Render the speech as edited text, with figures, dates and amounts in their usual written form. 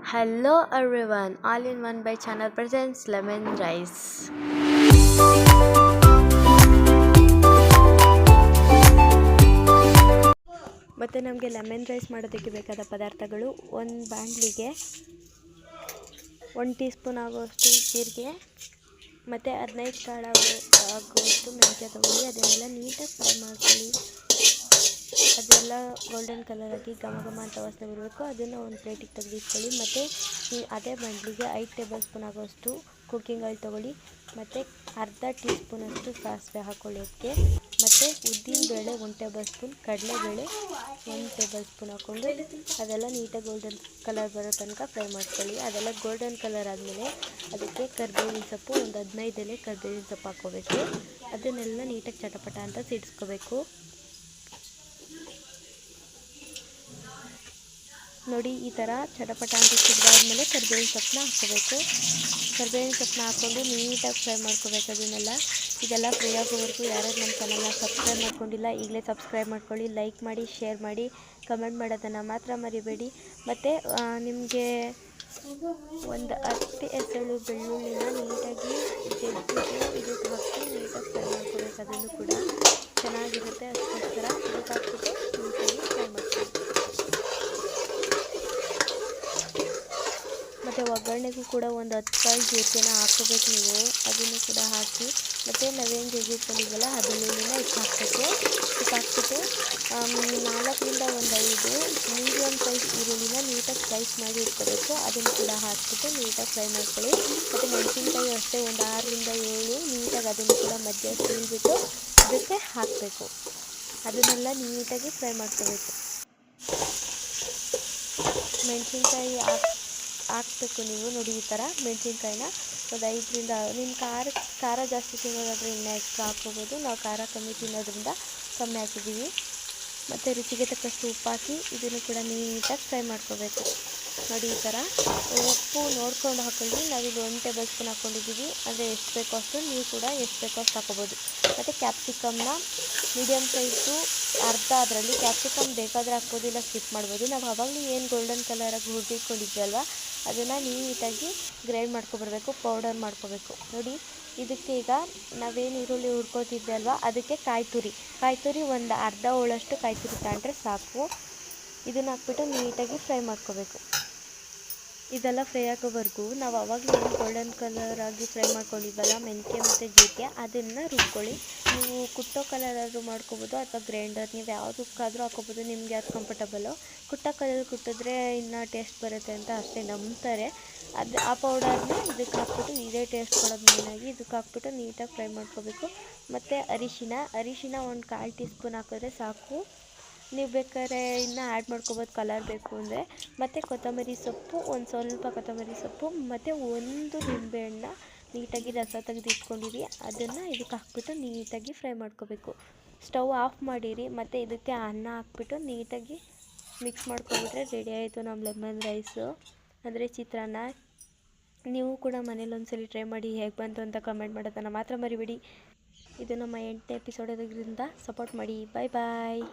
Hello everyone, All in One by Channel presents lemon rice. ಮತ್ತು ನಮಗೆ lemon rice ಮಾಡೋದಕ್ಕೆ ಬೇಕಾದ ಪದಾರ್ಥಗಳು, ಒಂದು ಬಾಣಲಿಗೆ 1 ಟೀ ಸ್ಪೂನ್ ಆಗುವಷ್ಟು ಜೀರಿಗೆ ಮತ್ತು 15 ಕಾಳು ಆಗುವಷ್ಟು ಮೆಂತ್ಯ ತಗೊಳ್ಳಿ. ಅದನ್ನೆಲ್ಲ ನೀಟಾಗಿ ಫ್ರೈ ಮಾಡ್ಕೊಳ್ಳಿ. ಅದೆಲ್ಲ ಗೋಲ್ಡನ್ ಕಲರ್ ಆಗಿ ಘಮ ಘಮ ಅಂತ ವಾಸನೆ ಬರಬೇಕು. ಅದನ್ನು ಒಂದು ಪ್ಲೇಟಿಗೆ ತೆಗೆದಿಟ್ಕೊಳ್ಳಿ. ಮತ್ತು ಅದೇ ಬಾಣಲಿಗೆ 5 ಟೇಬಲ್ ಸ್ಪೂನ್ ಆಗುವಷ್ಟು ಕುಕ್ಕಿಂಗ್ ಆಯಿಲ್ ತೊಗೊಳ್ಳಿ. ಮತ್ತು ಅರ್ಧ ಟೀ ಸ್ಪೂನಷ್ಟು ಸಾಸಿವೆ ಹಾಕ್ಕೊಳ್ಳಿ ಅದಕ್ಕೆ. ಮತ್ತು ಉದ್ದಿನಬೇಳೆ 1 ಟೇಬಲ್ ಸ್ಪೂನ್, ಕಡಲೆಬೇಳೆ 1 ಟೇಬಲ್ ಸ್ಪೂನ್ ಹಾಕ್ಕೊಂಡು ಅದೆಲ್ಲ ನೀಟಾಗಿ ಗೋಲ್ಡನ್ ಕಲರ್ ಬರೋ ತನಕ ಫ್ರೈ ಮಾಡ್ಕೊಳ್ಳಿ. ಅದೆಲ್ಲ ಗೋಲ್ಡನ್ ಕಲರ್ ಆದಮೇಲೆ ಅದಕ್ಕೆ ಕರಿಬೇವಿನ ಸೊಪ್ಪು ಒಂದು 15 ಎಲೆ ಕರಿಬೇವಿನ ಸೊಪ್ಪು ಹಾಕ್ಕೋಬೇಕು. ಅದನ್ನೆಲ್ಲ ನೀಟಾಗಿ ಚಟಪಟ ಅಂತ ಸಿಡಿಸ್ಕೋಬೇಕು. ನೋಡಿ, ಈ ಥರ ಚಟಪಟ ಅಂತ ಸಿಡಿದಾದ್ಮೇಲೆ ಕರಿಬೇವಿನ ಸೊಪ್ಪನ್ನ ಹಾಕ್ಕೋಬೇಕು. ಕರಿಬೇವಿನ ಸೊಪ್ಪನ್ನ ಹಾಕ್ಕೊಂಡು ನೀಟಾಗಿ ಫ್ರೈ ಮಾಡ್ಕೋಬೇಕು ಅದನ್ನೆಲ್ಲ. ಇದೆಲ್ಲ ಫ್ರೈ ಆಗೋವರೆಗೂ ಯಾರ್ಯಾರು ನಮ್ಮ ಚಾನಲ್ನ ಸಬ್ಸ್ಕ್ರೈಬ್ ಮಾಡ್ಕೊಂಡಿಲ್ಲ ಈಗಲೇ ಸಬ್ಸ್ಕ್ರೈಬ್ ಮಾಡ್ಕೊಳ್ಳಿ, ಲೈಕ್ ಮಾಡಿ, ಶೇರ್ ಮಾಡಿ, ಕಮೆಂಟ್ ಮಾಡೋದನ್ನು ಮಾತ್ರ ಮರಿಬೇಡಿ. ಮತ್ತು ನಿಮಗೆ ಒಂದು 10 ಎಸಳು ಬೆಳ್ಳುಳ್ಳಿನ ನೀಟಾಗಿ ಜಜ್ಜಿಬಿಟ್ಟು ಇದಕ್ಕೆ ಹಾಕಿ ನೀಟಾಗಿ ಫ್ರೈ ಮಾಡ್ಕೋಬೇಕು. ಅದನ್ನು ಕೂಡ ಚೆನ್ನಾಗಿರುತ್ತೆ, ಅದಕ್ಕೋಸ್ಕರ ಇದಕ್ಕೆ ಹಾಕ್ಬಿಟ್ಟು ನೀಟಾಗಿ ಫ್ರೈ ಮಾಡ್ಕೊಳ್ಳಿ. ಮತ್ತು ಒಗ್ಗರಣೆಗೂ ಕೂಡ ಒಂದು 10 ಕಾಳು ಜೀರಿಗೆನ ಹಾಕ್ಕೋಬೇಕು ನೀವು. ಅದನ್ನು ಕೂಡ ಹಾಕಿ ಮತ್ತು ನಾವೇನು ಜಜ್ಜಿಟ್ಕೊಂಡಿದ್ವಲ್ಲ ಆ ಬೆಳ್ಳುಳ್ಳಿನ ಇದಕ್ಕೆ ಹಾಕಬೇಕು. ಇದಕ್ಕೆ ಹಾಕ್ಬಿಟ್ಟು 4ರಿಂದ 5 ಮೀಡಿಯಮ್ ಸೈಜ್ ಈರುಳ್ಳಿನ ನೀಟಾಗಿ ಸ್ಲೈಸ್ ಮಾಡಿ ಇಟ್ಕೋಬೇಕು. ಅದನ್ನು ಕೂಡ ಹಾಕ್ಬಿಟ್ಟು ನೀಟಾಗಿ ಫ್ರೈ ಮಾಡ್ಕೊಳ್ಳಿ. ಮತ್ತು ಮೆಣಸಿನ್ಕಾಯಿ ಅಷ್ಟೇ ಒಂದು 6ರಿಂದ 7 ನೀಟಾಗಿ ಅದನ್ನು ಕೂಡ ಮಧ್ಯೆ ಸೀಳ್ಬಿಟ್ಟು ಅದಕ್ಕೆ ಹಾಕಬೇಕು. ಅದನ್ನೆಲ್ಲ ನೀಟಾಗಿ ಫ್ರೈ ಮಾಡ್ಕೋಬೇಕು. ಮೆಣಸಿನ್ಕಾಯಿ ಹಾಕಬೇಕು ನೀವು. ನೋಡಿ, ಈ ಥರ ಮೆಣಸಿನ್ಕಾಯಿನ ಒಂದು 5ರಿಂದ ನಿಮ್ಮ ಖಾರ ಜಾಸ್ತಿ ತಿನ್ನೋದಾದರೆ ಇನ್ನೂ ಎಕ್ಸ್ಟ್ರಾ ಹಾಕ್ಕೋಬೋದು. ನಾವು ಖಾರ ಕಮ್ಮಿ ತಿನ್ನೋದ್ರಿಂದ ಕಮ್ಮಿ ಹಾಕಿದ್ದೀವಿ. ಮತ್ತು ರುಚಿಗೆ ತಕ್ಕಷ್ಟು ಉಪ್ಪು ಹಾಕಿ ಇದನ್ನು ಕೂಡ ನೀಟಾಗಿ ಫ್ರೈ ಮಾಡ್ಕೋಬೇಕು. ನೋಡಿ, ಈ ಥರ ಉಪ್ಪು ನೋಡ್ಕೊಂಡು ಹಾಕ್ಕೊಳ್ಳಿ. ನಾವಿಲ್ಲಿ 1 ಟೇಬಲ್ ಸ್ಪೂನ್ ಹಾಕ್ಕೊಂಡಿದ್ದೀವಿ. ಅಂದರೆ ಎಷ್ಟು ಬೇಕೋ ಅಷ್ಟು, ನೀವು ಕೂಡ ಎಷ್ಟು ಬೇಕೋ ಅಷ್ಟು ಹಾಕ್ಕೋಬೋದು. ಮತ್ತು ಕ್ಯಾಪ್ಸಿಕಮ್ನ ಮೀಡಿಯಮ್ ಸೈಜು ಅರ್ಧ, ಅದರಲ್ಲಿ ಕ್ಯಾಪ್ಸಿಕಮ್ ಬೇಕಾದರೆ ಹಾಕ್ಬೋದು, ಇಲ್ಲ ಸ್ಕಿಪ್ ಮಾಡ್ಬೋದು. ನಾವು ಆವಾಗಲೂ ಏನು ಗೋಲ್ಡನ್ ಕಲರಾಗಿ ಹುರಿದಿಟ್ಕೊಂಡಿದ್ವಿ ಅಲ್ವಾ, ಅದನ್ನು ನೀಟಾಗಿ ಗ್ರೈಂಡ್ ಮಾಡ್ಕೊಬರ್ಬೇಕು, ಪೌಡರ್ ಮಾಡ್ಕೋಬೇಕು. ನೋಡಿ, ಇದಕ್ಕೆ ಈಗ ನಾವೇನು ಈರುಳ್ಳಿ ಹುರ್ಕೋತಿದ್ದೆ ಅಲ್ವಾ, ಅದಕ್ಕೆ ಕಾಯಿ ತುರಿ ಒಂದು ಅರ್ಧ ಹೋಳಷ್ಟು ಕಾಯಿ ತುರಿ ತಗೊಂಡ್ರೆ ಸಾಕು. ಇದನ್ನು ಹಾಕ್ಬಿಟ್ಟು ನೀಟಾಗಿ ಫ್ರೈ ಮಾಡ್ಕೋಬೇಕು. ಇದೆಲ್ಲ ಫ್ರೈ ಆಗೋವರೆಗೂ ನಾವು ಆವಾಗಲೇ ಏನು ಗೋಲ್ಡನ್ ಕಲರ್ ಆಗಿ ಫ್ರೈ ಮಾಡ್ಕೊಂಡಿದ್ವಲ್ಲ ಮೆಂತ್ಯ ಮತ್ತು ಜೀರಿಗೆ, ಅದನ್ನು ರುಬ್ಕೊಳ್ಳಿ. ನೀವು ಕುಟ್ಟೋ ಕಲರಾದರೂ ಮಾಡ್ಕೋಬೋದು ಅಥವಾ ಗ್ರೈಂಡರ್, ನೀವು ಯಾವುದಕ್ಕಾದರೂ ಹಾಕ್ಕೋಬೋದು, ನಿಮ್ಗೆ ಯಾವ್ದು ಕಂಫರ್ಟಬಲು. ಕುಟ್ಟೋ ಕಲರ್ ಕುಟ್ಟಿದ್ರೆ ಇನ್ನೂ ಟೇಸ್ಟ್ ಬರುತ್ತೆ ಅಂತ ಅಷ್ಟೇ ನಂಬ್ತಾರೆ. ಆ ಪೌಡರ್ನ ಇದಕ್ಕೆ ಹಾಕ್ಬಿಟ್ಟು ಇದೇ ಟೇಸ್ಟ್ ಕೊಡೋದು ಮೇಯ್ನಾಗಿ. ಇದಕ್ಕೆ ಹಾಕ್ಬಿಟ್ಟು ನೀಟಾಗಿ ಫ್ರೈ ಮಾಡ್ಕೋಬೇಕು. ಮತ್ತು ಅರಿಶಿನ ಒಂದು 1/4 ಟೀ ಸ್ಪೂನ್ ಹಾಕಿದ್ರೆ ಸಾಕು. ನೀವು ಬೇಕಾದ್ರೆ ಇನ್ನೂ ಆ್ಯಡ್ ಮಾಡ್ಕೋಬೋದು ಕಲರ್ ಬೇಕು ಅಂದರೆ. ಮತ್ತು ಕೊತ್ತಂಬರಿ ಸೊಪ್ಪು, ಒಂದು ಸ್ವಲ್ಪ ಕೊತ್ತಂಬರಿ ಸೊಪ್ಪು ಮತ್ತು 1 ನಿಂಬೆಹಣ್ಣು ನೀಟಾಗಿ ರಸ ತೆಗೆದು ಇಟ್ಕೊಂಡಿರಿ. ಅದನ್ನು ಇದಕ್ಕೆ ಹಾಕ್ಬಿಟ್ಟು ನೀಟಾಗಿ ಫ್ರೈ ಮಾಡ್ಕೋಬೇಕು. ಸ್ಟವ್ ಆಫ್ ಮಾಡಿರಿ. ಮತ್ತು ಇದಕ್ಕೆ ಅನ್ನ ಹಾಕ್ಬಿಟ್ಟು ನೀಟಾಗಿ ಮಿಕ್ಸ್ ಮಾಡ್ಕೊಬಿಟ್ರೆ ರೆಡಿ ಆಯಿತು ನಮ್ಮ ಲೆಮನ್ ರೈಸು, ಅಂದರೆ ಚಿತ್ರಾನ್ನ. ನೀವು ಕೂಡ ಮನೇಲಿ ಒಂದ್ಸಲಿ ಟ್ರೈ ಮಾಡಿ, ಹೇಗೆ ಬಂತು ಅಂತ ಕಮೆಂಟ್ ಮಾಡೋದನ್ನು ಮಾತ್ರ ಮರಿಬೇಡಿ. ಇದು ನಮ್ಮ 8ನೇ ಎಪಿಸೋಡ್, ಅದರಿಂದ ಸಪೋರ್ಟ್ ಮಾಡಿ. ಬಾಯ್ ಬಾಯ್.